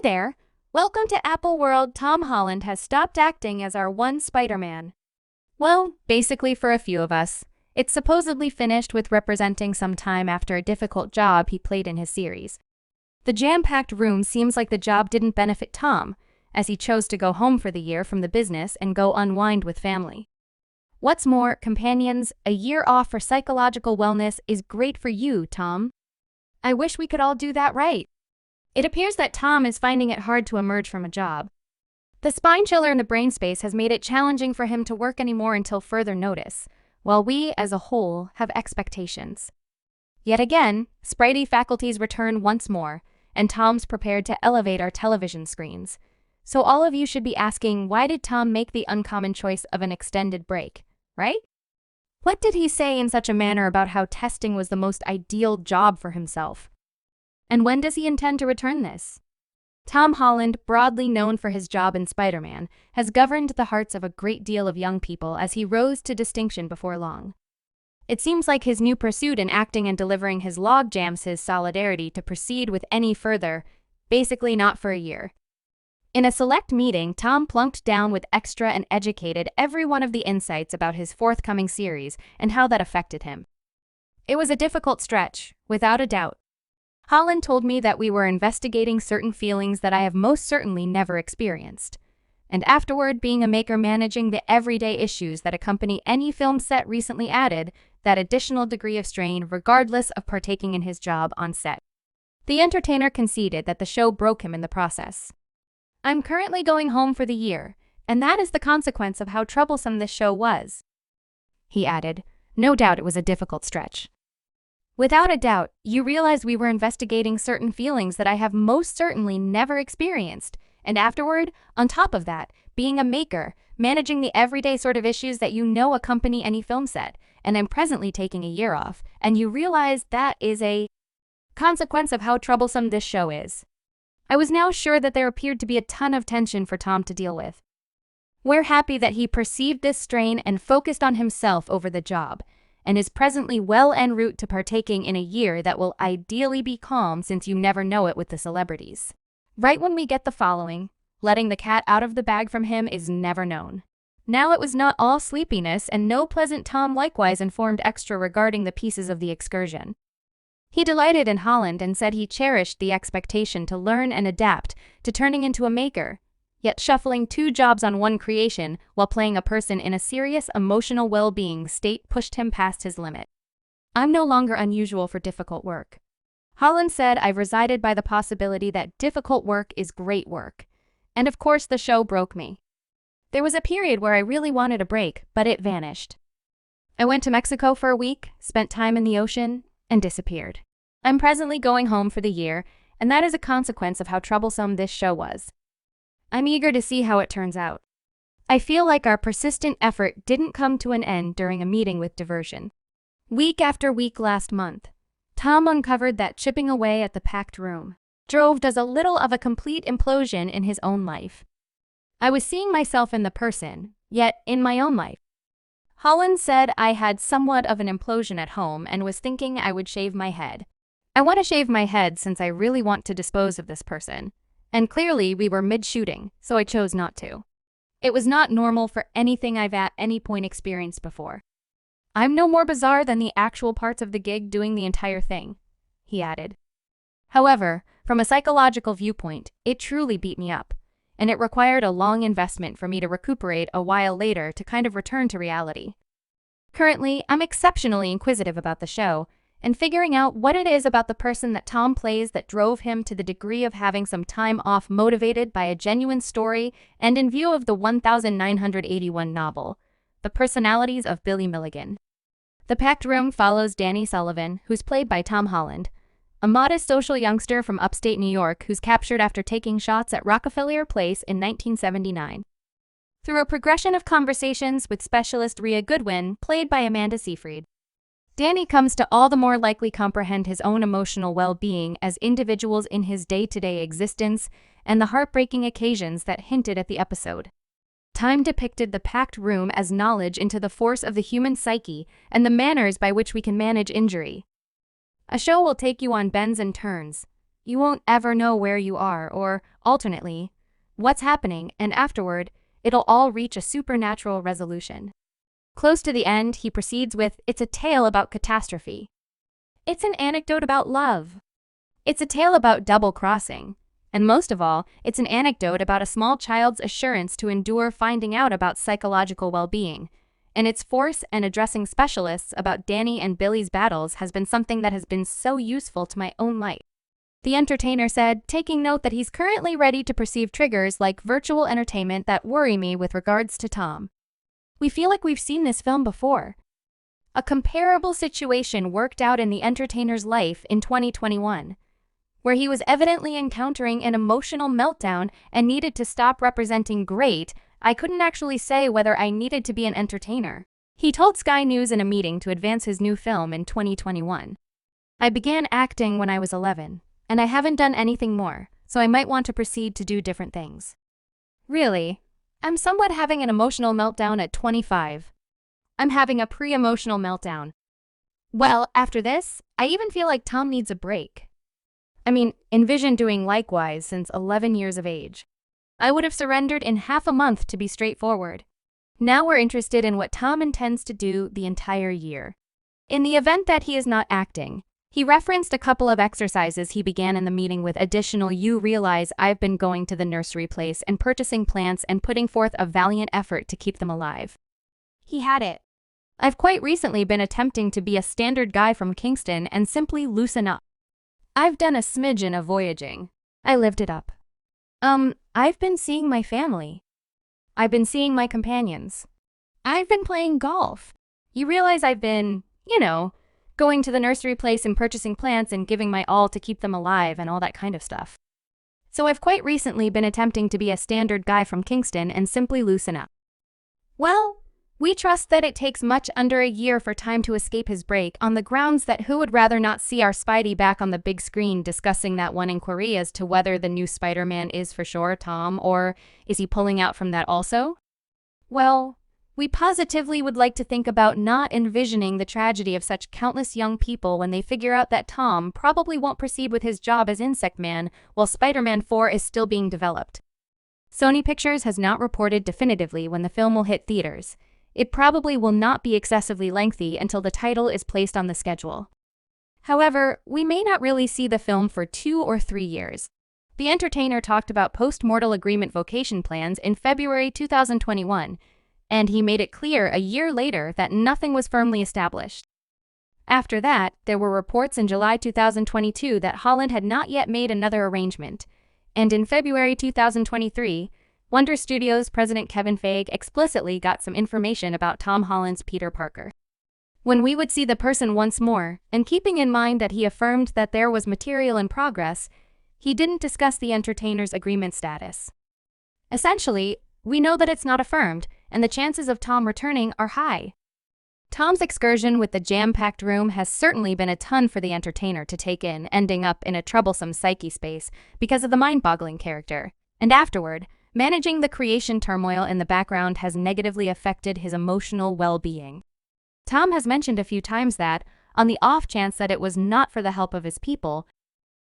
there! Welcome to Apple World. Tom Holland has stopped acting as our one Spider-Man. Well, basically for a few of us. It's supposedly finished with representing some time after a difficult job he played in his series. The jam-packed room seems like the job didn't benefit Tom, as he chose to go home for the year from the business and go unwind with family. What's more, companions, a year off for psychological wellness is great for you, Tom. I wish we could all do that right. It appears that Tom is finding it hard to emerge from a job. The spine chiller in the brain space has made it challenging for him to work anymore until further notice, while we, as a whole, have expectations. Yet again, Spidey faculties return once more, and Tom's prepared to elevate our television screens. So all of you should be asking, why did Tom make the uncommon choice of an extended break, right? What did he say in such a manner about how testing was the most ideal job for himself? And when does he intend to return this? Tom Holland, broadly known for his job in Spider-Man, has governed the hearts of a great deal of young people as he rose to distinction before long. It seems like his new pursuit in acting and delivering his log jams his solidarity to proceed with any further, basically not for a year. In a select meeting, Tom plunked down with extra and educated every one of the insights about his forthcoming series and how that affected him. It was a difficult stretch, without a doubt. Holland told me that we were investigating certain feelings that I have most certainly never experienced. And afterward, being a maker managing the everyday issues that accompany any film set recently added that additional degree of strain regardless of partaking in his job on set. The entertainer conceded that the show broke him in the process. I'm currently going home for the year, and that is the consequence of how troublesome this show was. He added, no doubt it was a difficult stretch. Without a doubt, you realize we were investigating certain feelings that I have most certainly never experienced, and afterward, on top of that, being a maker, managing the everyday sort of issues that you know accompany any film set, and I'm presently taking a year off, and you realize that is a consequence of how troublesome this show is. I was now sure that there appeared to be a ton of tension for Tom to deal with. We're happy that he perceived this strain and focused on himself over the job, and is presently well en route to partaking in a year that will ideally be calm since you never know it with the celebrities. Right when we get the following, letting the cat out of the bag from him is never known. Now it was not all sleepiness, and no pleasant. Tom likewise informed extra regarding the pieces of the excursion. He delighted in Holland and said he cherished the expectation to learn and adapt to turning into a maker, yet shuffling two jobs on one creation while playing a person in a serious emotional well-being state pushed him past his limit. I'm no longer unusual for difficult work. Holland said I've resided by the possibility that difficult work is great work. And of course the show broke me. There was a period where I really wanted a break, but it vanished. I went to Mexico for a week, spent time in the ocean, and disappeared. I'm presently going home for the year, and that is a consequence of how troublesome this show was. I'm eager to see how it turns out. I feel like our persistent effort didn't come to an end during a meeting with Diversion. Week after week last month, Tom uncovered that chipping away at the packed room drove a little of a complete implosion in his own life. I was seeing myself in the person, yet in my own life. Holland said I had somewhat of an implosion at home and was thinking I would shave my head. I want to shave my head since I really want to dispose of this person. And clearly we were mid-shooting, so I chose not to. It was not normal for anything I've at any point experienced before. I'm no more bizarre than the actual parts of the gig doing the entire thing, he added. However, from a psychological viewpoint, it truly beat me up, and it required a long investment for me to recuperate a while later to kind of return to reality. Currently, I'm exceptionally inquisitive about the show, and figuring out what it is about the person that Tom plays that drove him to the degree of having some time off motivated by a genuine story and in view of the 1981 novel, The Personalities of Billy Milligan. The packed room follows Danny Sullivan, who's played by Tom Holland, a modest social youngster from upstate New York who's captured after taking shots at Rockefeller Place in 1979. Through a progression of conversations with specialist Rhea Goodwin, played by Amanda Seyfried, Danny comes to all the more likely comprehend his own emotional well-being as individuals in his day-to-day existence and the heartbreaking occasions that hinted at the episode. Time depicted the packed room as knowledge into the force of the human psyche and the manners by which we can manage injury. A show will take you on bends and turns, you won't ever know where you are, or, alternately, what's happening, and afterward, it'll all reach a supernatural resolution. Close to the end, he proceeds with, "It's a tale about catastrophe. It's an anecdote about love. It's a tale about double-crossing. And most of all, it's an anecdote about a small child's assurance to endure finding out about psychological well-being. And its force and addressing specialists about Danny and Billy's battles has been something that has been so useful to my own life." The entertainer said, taking note that he's currently ready to perceive triggers like virtual entertainment that worry me with regards to Tom. "We feel like we've seen this film before." A comparable situation worked out in the entertainer's life in 2021, where he was evidently encountering an emotional meltdown and needed to stop representing great. "I couldn't actually say whether I needed to be an entertainer," he told Sky News in a meeting to advance his new film in 2021. "I began acting when I was 11, and I haven't done anything more, so I might want to proceed to do different things. Really, I'm somewhat having an emotional meltdown at 25. I'm having a pre-emotional meltdown. Well, after this, I even feel like Tom needs a break. I mean, envision doing likewise since 11 years of age. I would have surrendered in half a month, to be straightforward. Now we're interested in what Tom intends to do the entire year. In the event that he is not acting, he referenced a couple of exercises he began in the meeting with additional "You realize I've been going to the nursery place and purchasing plants and putting forth a valiant effort to keep them alive." He had it. "I've quite recently been attempting to be a standard guy from Kingston and simply loosen up. I've done a smidgen of voyaging. I lived it up. I've been seeing my family. I've been seeing my companions. I've been playing golf. You realize I've been, going to the nursery place and purchasing plants and giving my all to keep them alive and all that kind of stuff. So I've quite recently been attempting to be a standard guy from Kingston and simply loosen up." Well, we trust that it takes much under a year for Tom to escape his break, on the grounds that who would rather not see our Spidey back on the big screen discussing that one inquiry as to whether the new Spider-Man is for sure Tom, or is he pulling out from that also? Well, we positively would like to think about not envisioning the tragedy of such countless young people when they figure out that Tom probably won't proceed with his job as Insect Man while Spider-Man 4 is still being developed. Sony Pictures has not reported definitively when the film will hit theaters. It probably will not be excessively lengthy until the title is placed on the schedule. However, we may not really see the film for 2 or 3 years. The entertainer talked about post-mortal agreement vocation plans in February 2021, and he made it clear a year later that nothing was firmly established. After that, there were reports in July 2022 that Holland had not yet made another arrangement, and in February 2023, Wonder Studios president Kevin Feige explicitly got some information about Tom Holland's Peter Parker. When we would see the person once more, and keeping in mind that he affirmed that there was material in progress, he didn't discuss the entertainer's agreement status. Essentially, we know that it's not affirmed, and the chances of Tom returning are high. Tom's excursion with the jam-packed room has certainly been a ton for the entertainer to take in, ending up in a troublesome psyche space because of the mind-boggling character. And afterward, managing the creation turmoil in the background has negatively affected his emotional well-being. Tom has mentioned a few times that, on the off chance that it was not for the help of his people,